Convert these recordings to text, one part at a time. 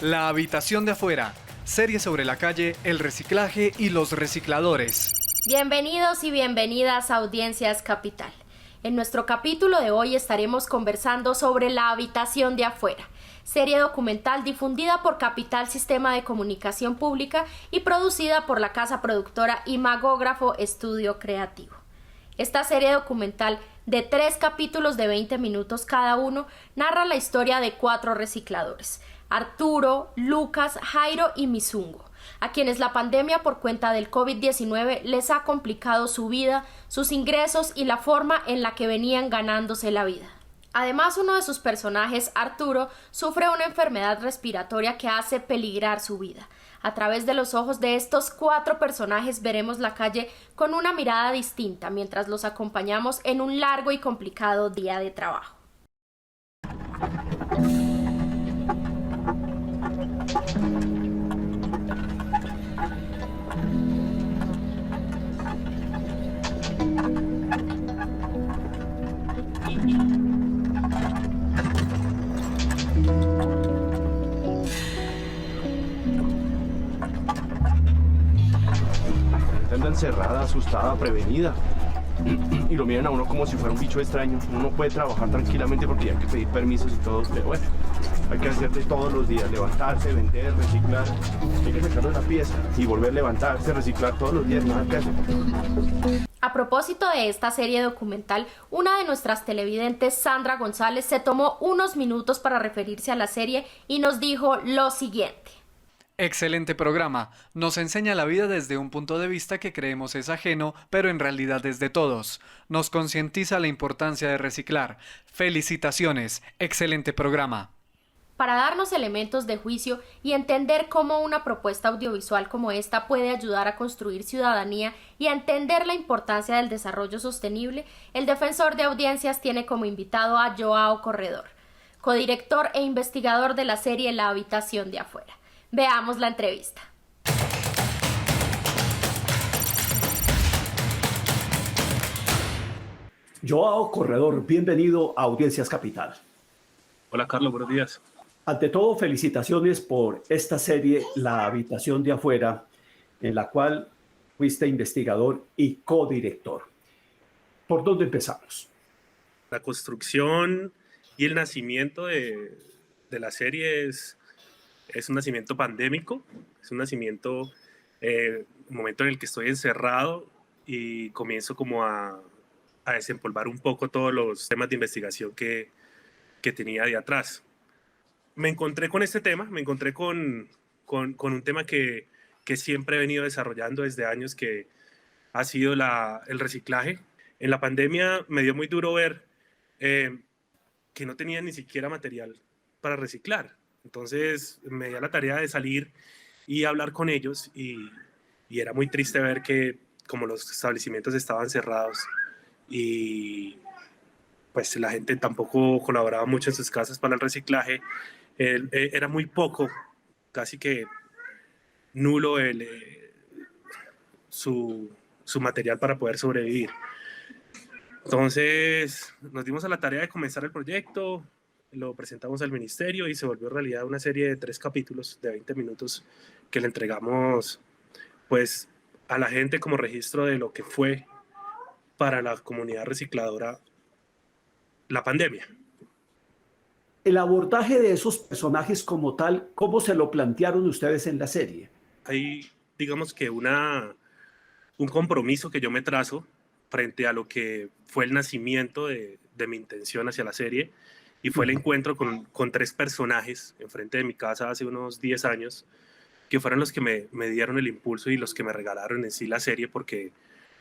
La habitación de afuera, serie sobre la calle, el reciclaje y los recicladores. Bienvenidos y bienvenidas a Audiencias Capital. En nuestro capítulo de hoy estaremos conversando sobre La habitación de afuera, serie documental difundida por Capital Sistema de Comunicación Pública y producida por la casa productora Imagógrafo Estudio Creativo. Esta serie documental de 3 capítulos de 20 minutos cada uno narra la historia de 4 recicladores: Arturo, Lucas, Jairo y Misungo, a quienes la pandemia por cuenta del COVID-19 les ha complicado su vida, sus ingresos y la forma en la que venían ganándose la vida. Además, uno de sus personajes, Arturo, sufre una enfermedad respiratoria que hace peligrar su vida. A través de los ojos de estos 4 personajes veremos la calle con una mirada distinta mientras los acompañamos en un largo y complicado día de trabajo. Anda encerrada, asustada, prevenida. Y lo miran a uno como si fuera un bicho extraño. Uno no puede trabajar tranquilamente porque hay que pedir permisos y todo. Pero bueno, hay que hacer de todos los días. Levantarse, vender, reciclar. Hay que sacarlo de la pieza y volver a levantarse, reciclar todos los días. Nada que hacer. A propósito de esta serie documental, una de nuestras televidentes, Sandra González, se tomó unos minutos para referirse a la serie y nos dijo lo siguiente. Excelente programa. Nos enseña la vida desde un punto de vista que creemos es ajeno, pero en realidad es de todos. Nos concientiza la importancia de reciclar. Felicitaciones. Excelente programa. Para darnos elementos de juicio y entender cómo una propuesta audiovisual como esta puede ayudar a construir ciudadanía y a entender la importancia del desarrollo sostenible, el defensor de audiencias tiene como invitado a Joao Corredor, codirector e investigador de la serie La habitación de afuera. Veamos la entrevista. Joao Corredor, bienvenido a Audiencias Capital. Hola Carlos, buenos días. Ante todo, felicitaciones por esta serie La habitación de afuera, en la cual fuiste investigador y codirector. ¿Por dónde empezamos? La construcción y el nacimiento de la serie es un nacimiento pandémico, es un nacimiento, un momento en el que estoy encerrado y comienzo como a desempolvar un poco todos los temas de investigación que tenía de atrás. Me encontré con este tema, me encontré con un tema que siempre he venido desarrollando desde años, que ha sido el reciclaje. En la pandemia me dio muy duro ver que no tenía ni siquiera material para reciclar. Entonces me di a la tarea de salir y hablar con ellos y era muy triste ver que como los establecimientos estaban cerrados y pues la gente tampoco colaboraba mucho en sus casas para el reciclaje, era muy poco, casi que nulo su material para poder sobrevivir. Entonces nos dimos a la tarea de comenzar el proyecto, lo presentamos al ministerio y se volvió realidad una serie de 3 capítulos de 20 minutos que le entregamos pues a la gente como registro de lo que fue para la comunidad recicladora la pandemia. El abordaje de esos personajes como tal, ¿cómo se lo plantearon ustedes en la serie? Hay, digamos que un compromiso que yo me trazo frente a lo que fue el nacimiento de mi intención hacia la serie, y fue el encuentro con 3 personajes enfrente de mi casa hace unos 10 años, que fueron los que me dieron el impulso y los que me regalaron en sí la serie, porque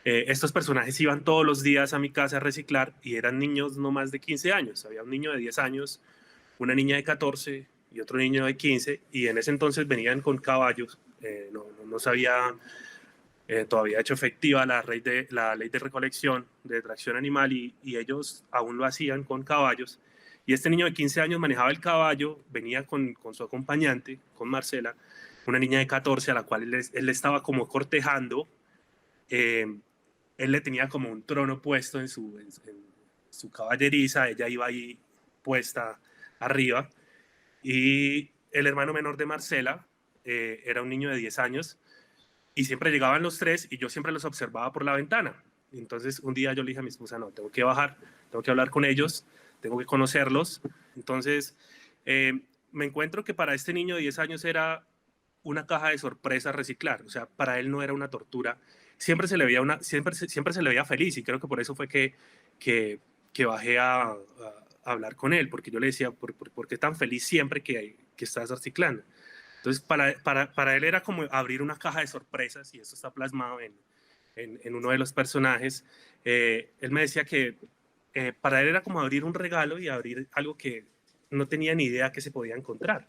estos personajes iban todos los días a mi casa a reciclar y eran niños no más de 15 años. Había un niño de 10 años, una niña de 14 y otro niño de 15, y en ese entonces venían con caballos. No se había todavía hecho efectiva la ley de recolección de tracción animal, y ellos aún lo hacían con caballos. Y este niño de 15 años manejaba el caballo, venía con su acompañante, con Marcela, una niña de 14 a la cual él estaba como cortejando. Él le tenía como un trono puesto en su caballeriza, ella iba ahí puesta arriba, y el hermano menor de Marcela era un niño de 10 años y siempre llegaban los tres y yo siempre los observaba por la ventana. Entonces un día yo le dije a mi esposa, no, tengo que bajar, tengo que hablar con ellos, tengo que conocerlos. Entonces me encuentro que para este niño de 10 años era una caja de sorpresas reciclar. O sea, para él no era una tortura. Siempre se le veía, siempre se le veía feliz y creo que por eso fue que bajé a hablar con él, porque yo le decía, ¿por qué tan feliz siempre que estás reciclando? Entonces, para él era como abrir una caja de sorpresas y eso está plasmado en uno de los personajes. Él me decía que para él era como abrir un regalo y abrir algo que no tenía ni idea que se podía encontrar,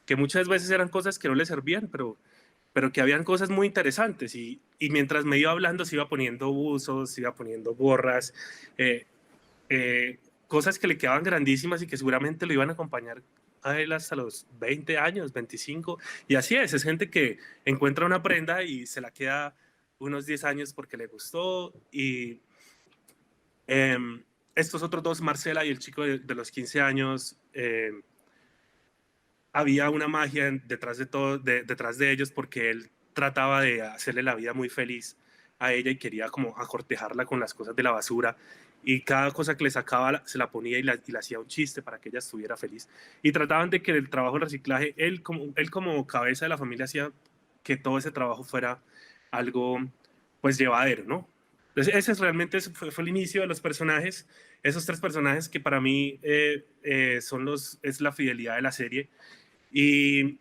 que muchas veces eran cosas que no le servían, pero que habían cosas muy interesantes y mientras me iba hablando se iba poniendo buzos, se iba poniendo gorras, cosas que le quedaban grandísimas y que seguramente lo iban a acompañar a él hasta los 20 años, 25, y así es gente que encuentra una prenda y se la queda unos 10 años porque le gustó y estos otros dos, Marcela y el chico de los 15 años, había una magia detrás de ellos porque él trataba de hacerle la vida muy feliz a ella y quería como acortejarla con las cosas de la basura y cada cosa que le sacaba se la ponía y le hacía un chiste para que ella estuviera feliz y trataban de que el trabajo de reciclaje, él como cabeza de la familia hacía que todo ese trabajo fuera algo pues llevadero, ¿no? Entonces ese fue el inicio de los personajes, esos tres personajes que para mí es la fidelidad de la serie. Y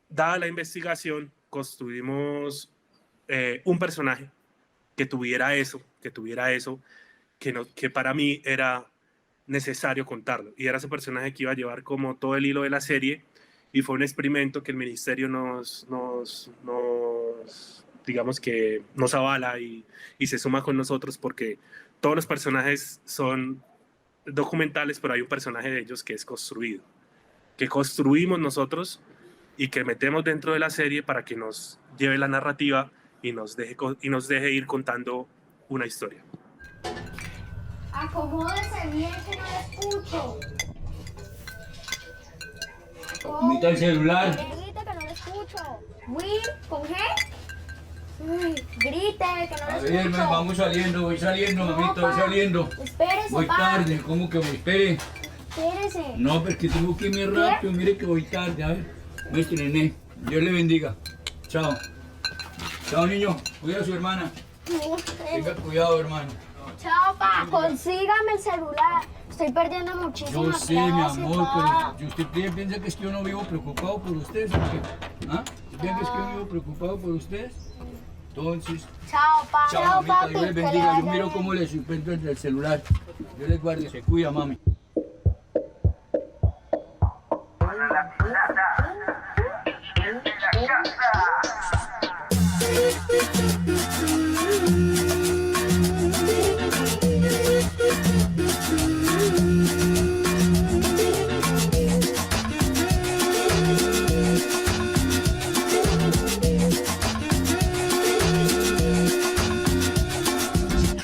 dada la investigación, construimos un personaje que tuviera eso, que para mí era necesario contarlo. Y era ese personaje que iba a llevar como todo el hilo de la serie. Y fue un experimento que el ministerio digamos que nos avala y se suma con nosotros porque todos los personajes son documentales, pero hay un personaje de ellos que es construido, que construimos nosotros y que metemos dentro de la serie para que nos lleve la narrativa y nos deje ir contando una historia. Acomódese bien que no le escucho. Mita el celular. Grite que no le escucho. ¿Con G? Uy, grite que no A le ver, escucho. voy saliendo, mamita, voy pa. saliendo. Espérese, Voy pa. tarde, ¿cómo que voy? Espere. Espérese. No, porque tengo que irme rápido, mire que voy tarde. A ver, nuestro nené, Dios le bendiga. Chao. Chao, niño, cuida a su hermana. Tenga cuidado, hermano. Chao, pa. Consígame el celular. Estoy perdiendo Yo muchísimas sé, mi clases, amor, pa. pero usted piensa que es que yo no vivo preocupado por ustedes, ¿o qué? ¿Ah? ¿Usted piensa que es que yo vivo preocupado por ustedes? Entonces, Chao, pa. chao, mamita, papi. Dios les que le bendiga. Yo vaya miro bien. cómo les encuentro entre el celular. Dios les guarde, se cuida, mami.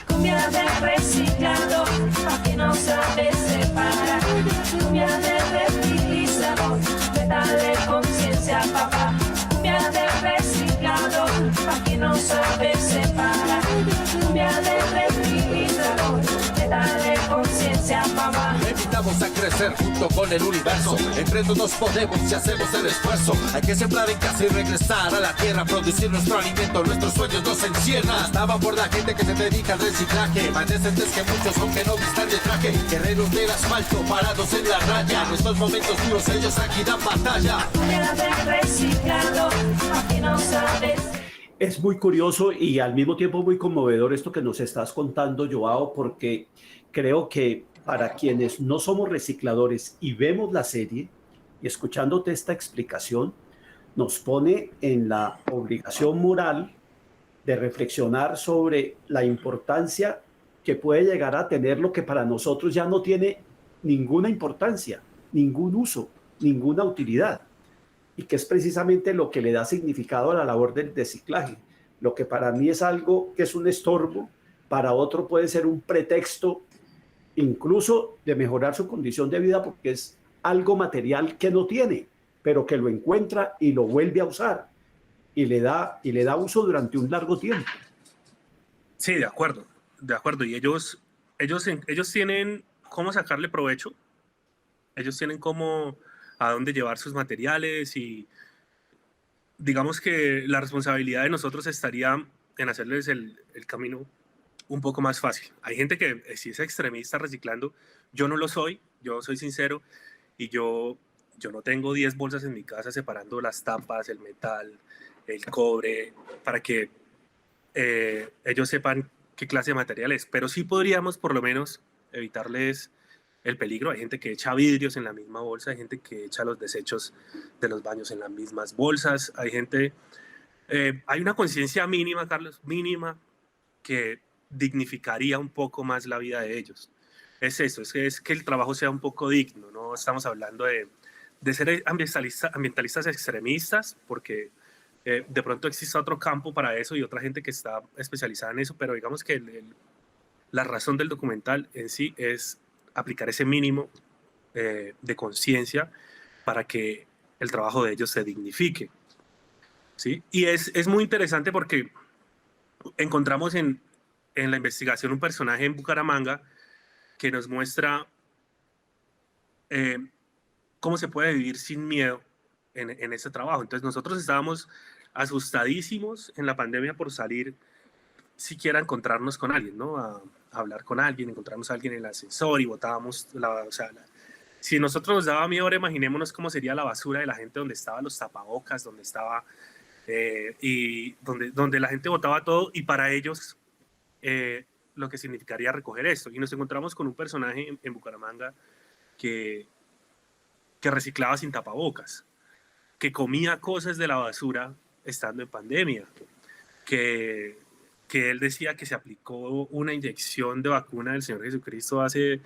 Cumbia de reciclado, pa' que no sabe separar. Cumbia de reutilizado, meta de conciencia, papá. Cumbia de reciclado, pa' que no sabe separar. Cumbia de reutilizado, meta de conciencia, papá. Te invitamos a crecer junto con el universo. Entre todos podemos si hacemos el esfuerzo. Hay que sembrar en casa y regresar a la tierra, producir nuestro alimento, nuestros sueños nos encierran. Estaba por la gente que se dedica al reciclaje, más decentes que muchos aunque no vistan de traje. Guerreros del asfalto parados en la raya, en estos momentos duros ellos aquí dan batalla. Cumbia de reciclado, pa' que no sabe. Es muy curioso y al mismo tiempo muy conmovedor esto que nos estás contando, Joao, porque creo que para quienes no somos recicladores y vemos la serie y escuchándote esta explicación, nos pone en la obligación moral de reflexionar sobre la importancia que puede llegar a tener lo que para nosotros ya no tiene ninguna importancia, ningún uso, ninguna utilidad, y que es precisamente lo que le da significado a la labor del reciclaje. Lo que para mí es algo que es un estorbo, para otro puede ser un pretexto incluso de mejorar su condición de vida porque es algo material que no tiene, pero que lo encuentra y lo vuelve a usar y le da uso durante un largo tiempo. Sí, de acuerdo, de acuerdo. Y ellos tienen cómo sacarle provecho, ellos tienen cómo, a dónde llevar sus materiales y digamos que la responsabilidad de nosotros estaría en hacerles el camino un poco más fácil. Hay gente que sí es extremista reciclando, yo no lo soy, yo soy sincero y yo no tengo 10 bolsas en mi casa separando las tapas, el metal, el cobre, para que ellos sepan qué clase de material es, pero sí podríamos por lo menos evitarles el peligro. Hay gente que echa vidrios en la misma bolsa, hay gente que echa los desechos de los baños en las mismas bolsas, hay gente... hay una conciencia mínima, Carlos, mínima, que dignificaría un poco más la vida de ellos. Es eso, es que el trabajo sea un poco digno, no estamos hablando de ser ambientalistas extremistas, porque de pronto existe otro campo para eso y otra gente que está especializada en eso, pero digamos que la razón del documental en sí es aplicar ese mínimo de conciencia para que el trabajo de ellos se dignifique. ¿Sí? Y es muy interesante porque encontramos en la investigación un personaje en Bucaramanga que nos muestra cómo se puede vivir sin miedo en ese trabajo. Entonces nosotros estábamos asustadísimos en la pandemia por salir siquiera a encontrarnos con alguien, ¿no? A hablar con alguien, encontrarnos a alguien en el ascensor y botábamos si nosotros nos daba miedo, ahora imaginémonos cómo sería la basura de la gente donde estaban los tapabocas, donde estaba y donde la gente botaba todo, y para ellos lo que significaría recoger esto. Y nos encontramos con un personaje en Bucaramanga que reciclaba sin tapabocas, que comía cosas de la basura estando en pandemia, que él decía que se aplicó una inyección de vacuna del Señor Jesucristo hace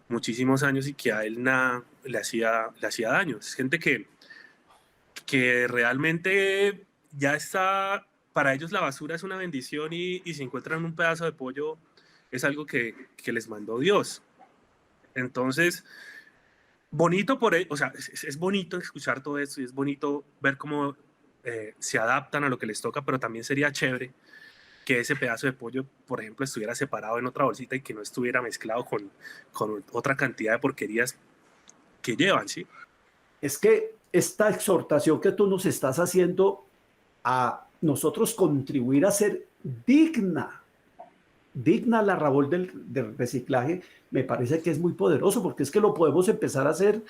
muchísimos años y que a él nada le hacía daño. Es gente que realmente ya está, para ellos la basura es una bendición y si encuentran un pedazo de pollo es algo que les mandó Dios. Entonces, bonito o sea, es bonito escuchar todo esto y es bonito ver cómo se adaptan a lo que les toca, pero también sería chévere que ese pedazo de pollo, por ejemplo, estuviera separado en otra bolsita y que no estuviera mezclado con otra cantidad de porquerías que llevan, ¿sí? Es que esta exhortación que tú nos estás haciendo a nosotros contribuir a ser digna la labor del reciclaje, me parece que es muy poderoso, porque es que lo podemos empezar a hacer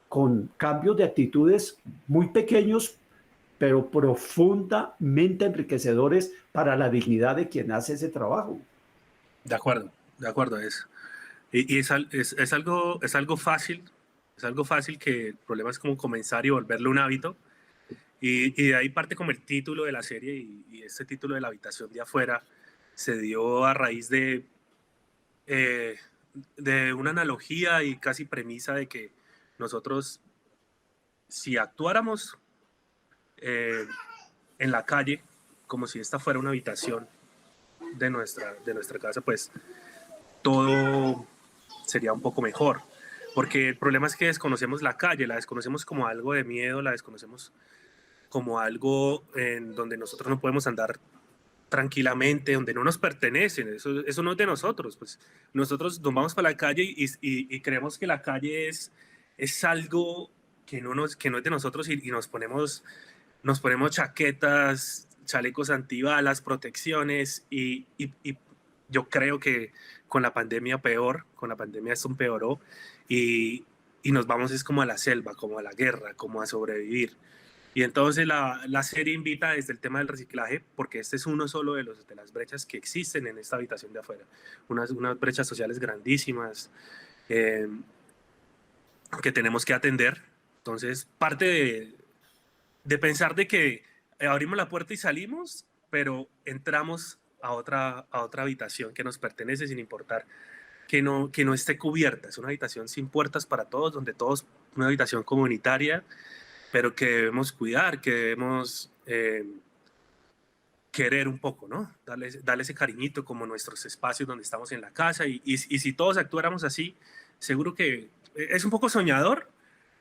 con cambios de actitudes muy pequeños, pero profundamente enriquecedores para la dignidad de quien hace ese trabajo. De acuerdo, eso. Y es algo fácil, que el problema es como comenzar y volverlo un hábito. Y de ahí parte como el título de la serie, y este título de La habitación de afuera se dio a raíz de una analogía y casi premisa de que nosotros, si actuáramos en la calle como si esta fuera una habitación de nuestra casa, pues todo sería un poco mejor. Porque el problema es que desconocemos la calle, la desconocemos como algo de miedo, la desconocemos como algo en donde nosotros no podemos andar tranquilamente, donde no nos pertenecen, eso no es de nosotros. Pues nosotros nos vamos para la calle y creemos que la calle es algo que no es de nosotros, y nos ponemos chaquetas, chalecos antibalas, protecciones, y yo creo que con la pandemia esto empeoró, y nos vamos es como a la selva, como a la guerra, como a sobrevivir. Y entonces la serie invita desde el tema del reciclaje, porque este es uno solo de las brechas que existen en esta habitación de afuera, unas brechas sociales grandísimas que tenemos que atender. Entonces, parte de pensar de que abrimos la puerta y salimos, pero entramos a otra habitación que nos pertenece sin importar que no esté cubierta. Es una habitación sin puertas para todos, donde todos, una habitación comunitaria, pero que debemos cuidar, que debemos querer un poco, ¿no? Darle ese cariñito como nuestros espacios donde estamos en la casa, y si todos actuáramos así, seguro que es un poco soñador,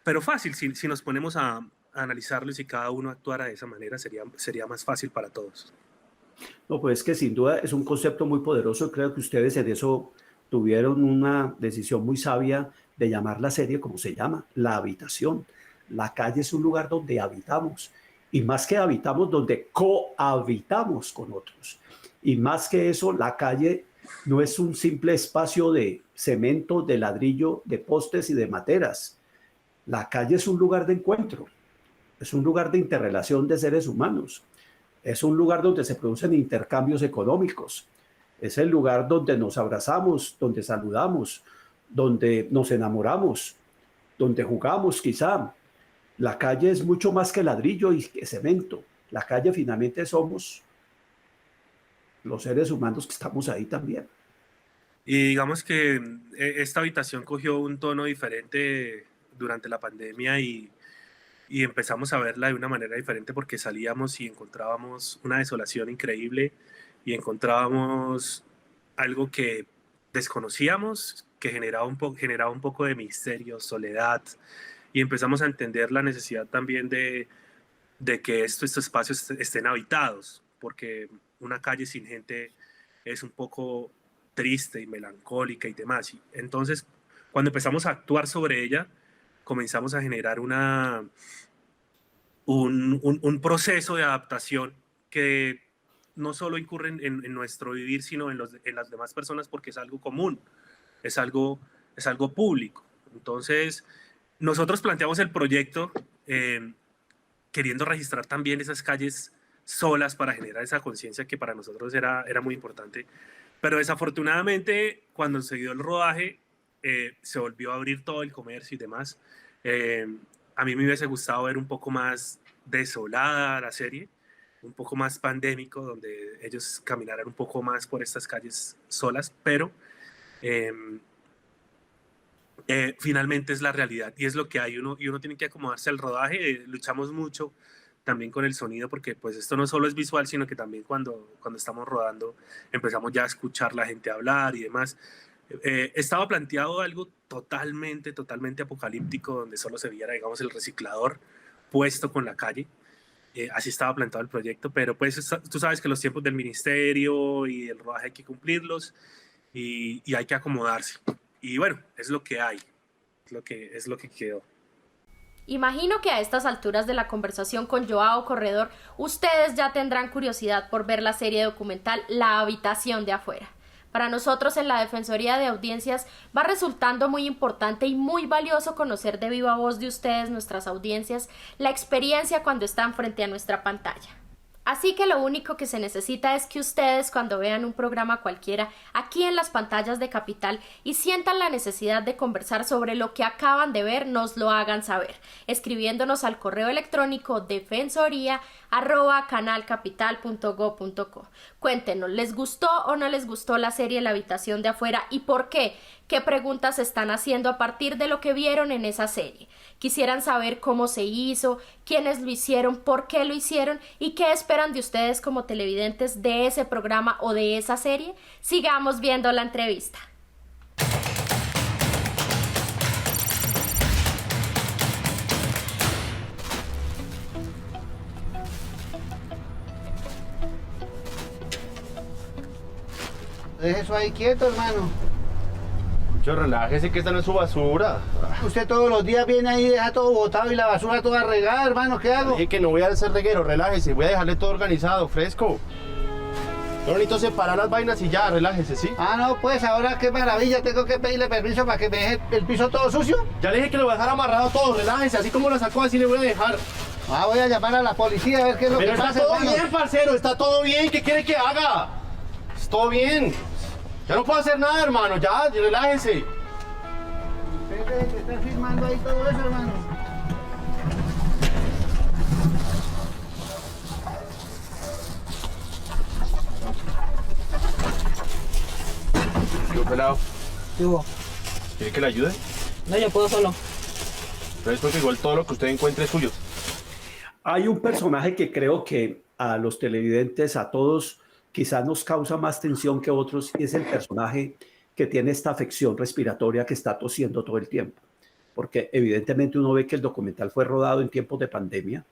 pero fácil, si nos ponemos a analizarlo y si cada uno actuara de esa manera, sería más fácil para todos. No, pues es que sin duda es un concepto muy poderoso. Creo que ustedes en eso tuvieron una decisión muy sabia de llamar la serie como se llama, La Habitación. La calle es un lugar donde habitamos y más que habitamos, donde cohabitamos con otros. Y más que eso, la calle no es un simple espacio de cemento, de ladrillo, de postes y de materas. La calle es un lugar de encuentro, es un lugar de interrelación de seres humanos, es un lugar donde se producen intercambios económicos, es el lugar donde nos abrazamos, donde saludamos, donde nos enamoramos, donde jugamos quizá. La calle es mucho más que ladrillo y que cemento. La calle finalmente somos los seres humanos que estamos ahí también. Y digamos que esta habitación cogió un tono diferente durante la pandemia y empezamos a verla de una manera diferente porque salíamos y encontrábamos una desolación increíble y encontrábamos algo que desconocíamos, que generaba un poco de misterio, soledad, y empezamos a entender la necesidad también de que estos espacios estén habitados, porque una calle sin gente es un poco triste y melancólica y demás. Entonces, cuando empezamos a actuar sobre ella, comenzamos a generar un proceso de adaptación que no solo incurre en nuestro vivir, sino en las demás personas, porque es algo común, es algo público. Entonces, nosotros planteamos el proyecto queriendo registrar también esas calles solas para generar esa conciencia que para nosotros era muy importante. Pero desafortunadamente, cuando se dio el rodaje, se volvió a abrir todo el comercio y demás. A mí me hubiese gustado ver un poco más desolada la serie, un poco más pandémico, donde ellos caminaran un poco más por estas calles solas, pero finalmente es la realidad y es lo que hay. Uno tiene que acomodarse al rodaje. Luchamos mucho también con el sonido, porque pues esto no solo es visual, sino que también cuando estamos rodando empezamos ya a escuchar la gente hablar y demás. Estaba planteado algo totalmente apocalíptico, donde solo se viera, digamos, el reciclador puesto con la calle. Así estaba planteado el proyecto, pero pues tú sabes que los tiempos del ministerio y el rodaje hay que cumplirlos y hay que acomodarse. Y bueno, es lo que hay, es lo que quedó. Imagino que a estas alturas de la conversación con Joao Corredor, ustedes ya tendrán curiosidad por ver la serie documental La Habitación de Afuera. Para nosotros en la Defensoría de Audiencias va resultando muy importante y muy valioso conocer de viva voz de ustedes, nuestras audiencias, la experiencia cuando están frente a nuestra pantalla. Así que lo único que se necesita es que ustedes, cuando vean un programa cualquiera aquí en las pantallas de Capital y sientan la necesidad de conversar sobre lo que acaban de ver, nos lo hagan saber, escribiéndonos al correo electrónico defensoría@canalcapital.go.co. Cuéntenos, ¿les gustó o no les gustó la serie La Habitación de Afuera y por qué? ¿Qué preguntas están haciendo a partir de lo que vieron en esa serie? Quisieran saber cómo se hizo, quiénes lo hicieron, por qué lo hicieron y qué esperan de ustedes como televidentes de ese programa o de esa serie. Sigamos viendo la entrevista. Deje eso ahí quieto, hermano. Mucho relájese, que esta no es su basura. Usted todos los días viene ahí y deja todo botado y la basura toda regada, hermano. ¿Qué hago? Dije que no voy a ser reguero, relájese. Voy a dejarle todo organizado, fresco. Yo necesito separar las vainas y ya, relájese, ¿sí? Ah, no, pues ahora qué maravilla. Tengo que pedirle permiso para que me deje el piso todo sucio. Ya le dije que lo voy a dejar amarrado todo, relájese. Así como lo sacó, así le voy a dejar. Ah, voy a llamar a la policía a ver qué es lo Pero que está pasa, todo hermano. bien, parcero, está todo bien. ¿Qué quiere que haga? Es todo bien. Ya no puedo hacer nada, hermano. Ya, relájese. Usted está firmando ahí todo eso, hermano. Yo, pelado. ¿Qué hubo? ¿Quiere que le ayude? No, yo puedo solo. Pero es porque igual todo lo que usted encuentre es suyo. Hay un personaje que creo que a los televidentes, a todos, quizás nos causa más tensión que otros, y es el personaje que tiene esta afección respiratoria que está tosiendo todo el tiempo. porque evidentemente uno ve que el documental fue rodado en tiempos de pandemia,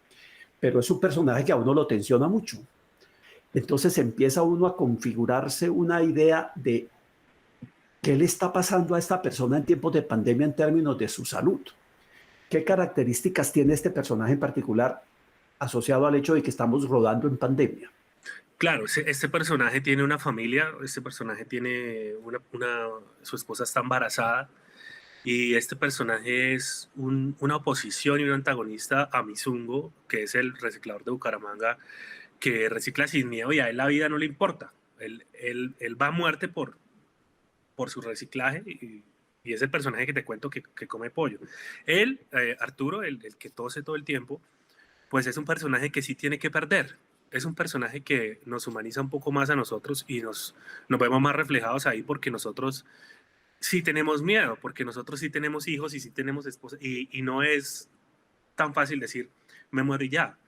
pero es un personaje que a uno lo tensiona mucho. Entonces empieza uno a configurarse una idea de qué le está pasando a esta persona en tiempos de pandemia en términos de su salud. ¿Qué características tiene este personaje en particular asociado al hecho de que estamos rodando en pandemia? Claro, este personaje tiene una familia, este personaje tiene su esposa está embarazada y este personaje es una oposición y un antagonista a Mizungo, que es el reciclador de Bucaramanga, que recicla sin miedo y a él la vida no le importa. Él va a muerte por su reciclaje y es el personaje que te cuento que come pollo. Él, Arturo, el que tose todo el tiempo, pues es un personaje que sí tiene que perder. Es un personaje que nos humaniza un poco más a nosotros y nos vemos más reflejados ahí porque nosotros sí tenemos miedo, porque nosotros sí tenemos hijos y sí tenemos esposa y no es tan fácil decir, me muero y ya.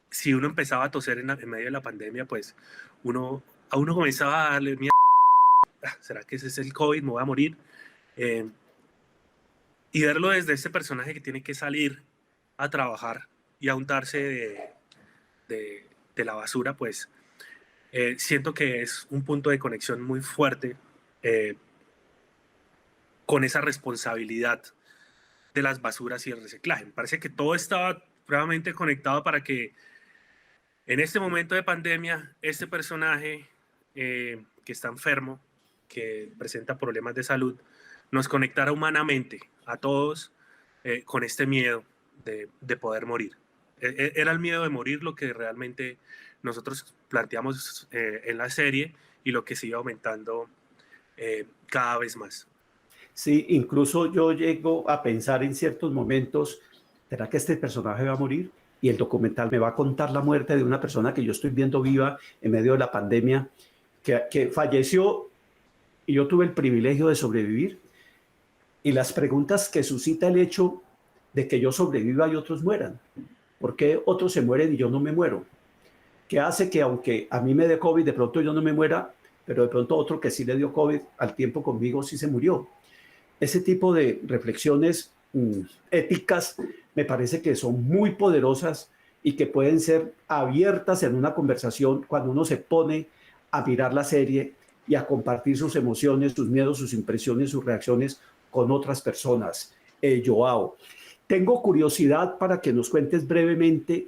Si uno empezaba a toser en medio de la pandemia, pues a uno comenzaba a darle miedo. ¿Será que ese es el COVID? ¿Me voy a morir? Y verlo desde este personaje que tiene que salir a trabajar y a untarse de la basura, pues siento que es un punto de conexión muy fuerte con esa responsabilidad de las basuras y el reciclaje. Me parece que todo estaba plenamente conectado para que en este momento de pandemia, este personaje que está enfermo, que presenta problemas de salud, nos conectara humanamente a todos con este miedo de poder morir. Era el miedo de morir lo que realmente nosotros planteamos en la serie y lo que sigue aumentando cada vez más. Sí, incluso yo llego a pensar en ciertos momentos, ¿será que este personaje va a morir? Y el documental me va a contar la muerte de una persona que yo estoy viendo viva en medio de la pandemia, que falleció y yo tuve el privilegio de sobrevivir. Y las preguntas que suscita el hecho de que yo sobreviva y otros mueran. ¿Por qué otros se mueren y yo no me muero? ¿Qué hace que aunque a mí me dé COVID, de pronto yo no me muera, pero de pronto otro que sí le dio COVID al tiempo conmigo sí se murió? Ese tipo de reflexiones éticas me parece que son muy poderosas y que pueden ser abiertas en una conversación cuando uno se pone a mirar la serie y a compartir sus emociones, sus miedos, sus impresiones, sus reacciones con otras personas. Joao, tengo curiosidad para que nos cuentes brevemente,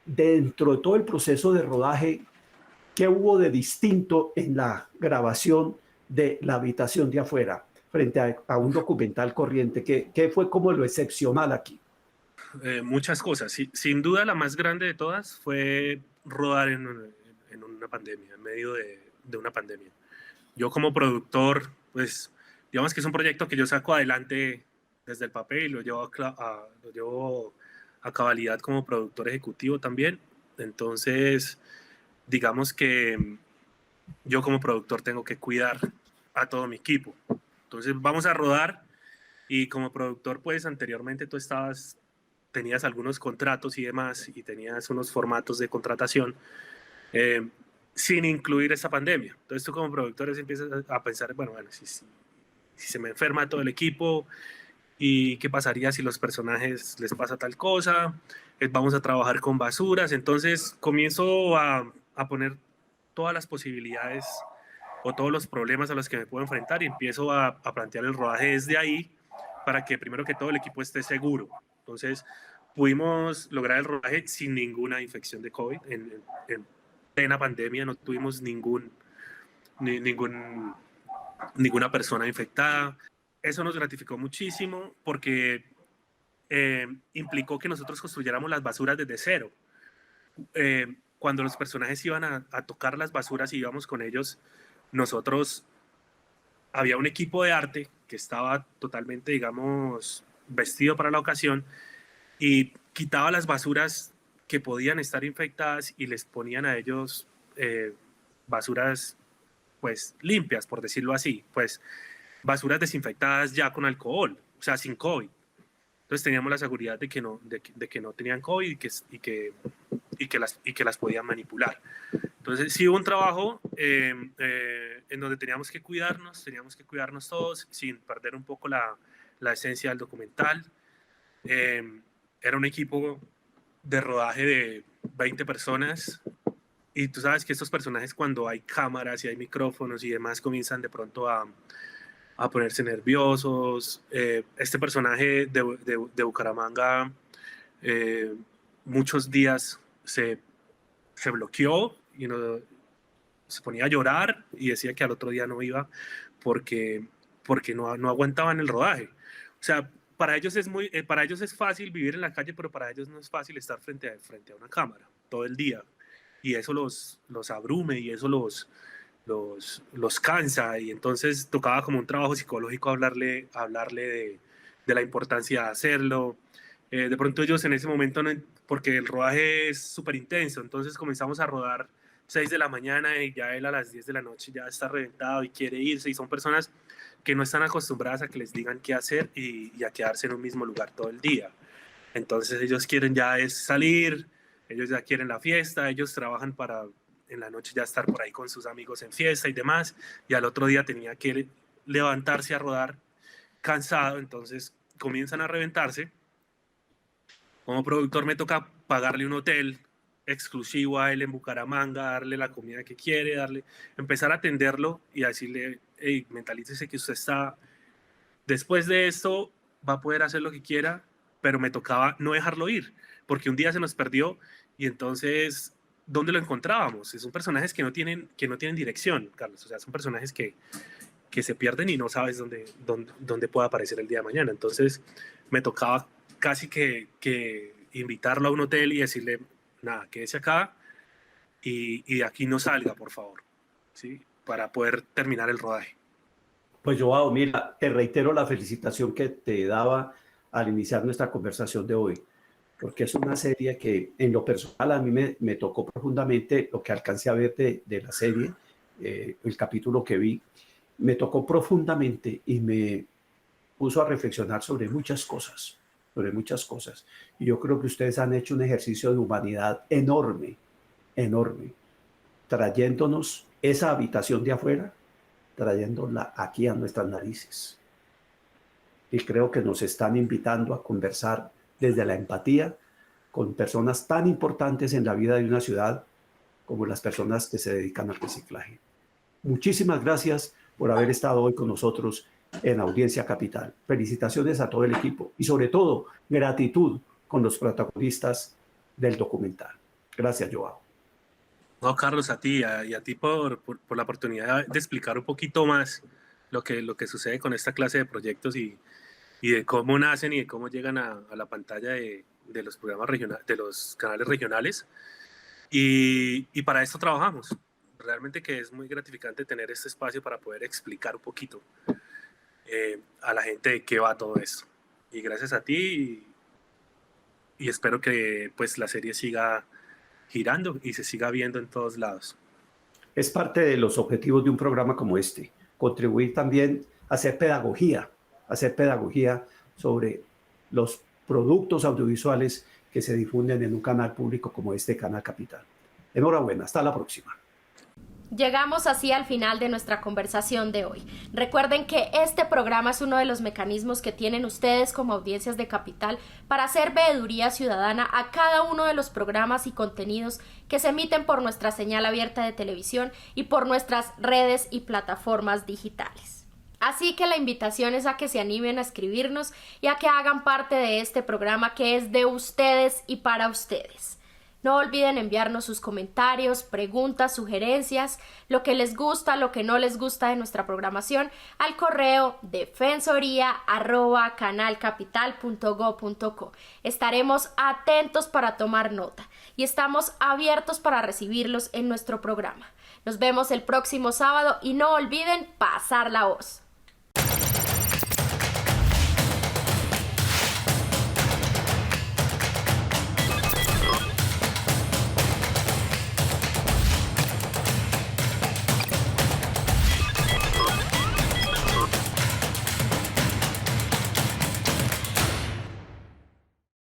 dentro de todo el proceso de rodaje, ¿qué hubo de distinto en la grabación de La habitación de afuera frente a un documental corriente? ¿Qué fue como lo excepcional aquí? Muchas cosas. Sin duda la más grande de todas fue rodar en una pandemia, en medio de una pandemia. Yo como productor, pues digamos que es un proyecto que yo saco adelante desde el papel y lo llevo a cabalidad como productor ejecutivo también. Entonces, digamos que yo como productor tengo que cuidar a todo mi equipo. Entonces vamos a rodar y como productor, pues anteriormente tú tenías algunos contratos y demás y tenías unos formatos de contratación sin incluir esta pandemia. Entonces tú como productor empiezas a pensar, bueno, si se me enferma todo el equipo, ¿y qué pasaría si los personajes les pasa tal cosa? Vamos a trabajar con basuras. Entonces comienzo a poner todas las posibilidades o todos los problemas a los que me puedo enfrentar y empiezo a plantear el rodaje desde ahí para que primero que todo el equipo esté seguro. Entonces pudimos lograr el rodaje sin ninguna infección de COVID. En plena pandemia no tuvimos ninguna persona infectada. Eso nos gratificó muchísimo porque implicó que nosotros construyéramos las basuras desde cero. Cuando los personajes iban a tocar las basuras y íbamos con ellos, nosotros, había un equipo de arte que estaba totalmente, digamos, vestido para la ocasión y quitaba las basuras que podían estar infectadas y les ponían a ellos basuras pues limpias, por decirlo así, pues basuras desinfectadas ya con alcohol, o sea, sin COVID. Entonces teníamos la seguridad de que no tenían COVID y que las podían manipular. Entonces sí hubo un trabajo en donde teníamos que cuidarnos todos sin perder un poco la la esencia del documental. Era un equipo de rodaje de 20 personas y tú sabes que estos personajes cuando hay cámaras y hay micrófonos y demás comienzan de pronto a ponerse nerviosos. Este personaje de Bucaramanga muchos días se bloqueó y se ponía a llorar y decía que al otro día no iba porque no aguantaban el rodaje. O sea, para ellos es fácil vivir en la calle, pero para ellos no es fácil estar frente a una cámara todo el día. Y eso los abrume y eso los cansa. Y entonces tocaba como un trabajo psicológico hablarle de la importancia de hacerlo. De pronto ellos en ese momento, porque el rodaje es súper intenso, entonces comenzamos a rodar 6 de la mañana y ya él a las 10 de la noche ya está reventado y quiere irse, y son personas que no están acostumbradas a que les digan qué hacer y a quedarse en un mismo lugar todo el día. Entonces ellos quieren ya es salir, ellos ya quieren la fiesta, ellos trabajan para en la noche ya estar por ahí con sus amigos en fiesta y demás, y al otro día tenía que levantarse a rodar cansado, entonces comienzan a reventarse. Como productor me toca pagarle un hotel exclusivo a él en Bucaramanga, darle la comida que quiere, empezar a atenderlo y a decirle, hey, mentalícese que usted está, después de esto va a poder hacer lo que quiera, pero me tocaba no dejarlo ir, porque un día se nos perdió y entonces, ¿dónde lo encontrábamos? Son personajes que no tienen dirección, Carlos, o sea, son personajes que se pierden y no sabes dónde puede aparecer el día de mañana. Entonces me tocaba casi que invitarlo a un hotel y decirle, nada, quédese acá y de aquí no salga, por favor, ¿sí? Para poder terminar el rodaje. Pues Joao, mira, te reitero la felicitación que te daba al iniciar nuestra conversación de hoy, porque es una serie que en lo personal a mí me tocó profundamente lo que alcancé a ver de la serie, el capítulo que vi, me tocó profundamente y me puso a reflexionar sobre muchas cosas. Y yo creo que ustedes han hecho un ejercicio de humanidad enorme, trayéndonos esa habitación de afuera, trayéndola aquí a nuestras narices. Y creo que nos están invitando a conversar desde la empatía con personas tan importantes en la vida de una ciudad como las personas que se dedican al reciclaje. Muchísimas gracias por haber estado hoy con nosotros en Audiencia Capital. Felicitaciones a todo el equipo y sobre todo gratitud con los protagonistas del documental. Gracias, Joao. No, Carlos, a ti y a ti por la oportunidad de explicar un poquito más lo que sucede con esta clase de proyectos y de cómo nacen y de cómo llegan a la pantalla de los programas regionales, de los canales regionales. Y para esto trabajamos. Realmente que es muy gratificante tener este espacio para poder explicar un poquito a la gente de qué va todo esto. Y gracias a ti y espero que pues la serie siga girando y se siga viendo en todos lados. Es parte de los objetivos de un programa como este, contribuir también a hacer pedagogía sobre los productos audiovisuales que se difunden en un canal público como este Canal Capital. Enhorabuena, hasta la próxima. Llegamos así al final de nuestra conversación de hoy. Recuerden que este programa es uno de los mecanismos que tienen ustedes como audiencias de Capital para hacer veeduría ciudadana a cada uno de los programas y contenidos que se emiten por nuestra señal abierta de televisión y por nuestras redes y plataformas digitales. Así que la invitación es a que se animen a escribirnos y a que hagan parte de este programa que es de ustedes y para ustedes. No olviden enviarnos sus comentarios, preguntas, sugerencias, lo que les gusta, lo que no les gusta de nuestra programación al correo defensoría@canalcapital.go.co. Estaremos atentos para tomar nota y estamos abiertos para recibirlos en nuestro programa. Nos vemos el próximo sábado y no olviden pasar la voz.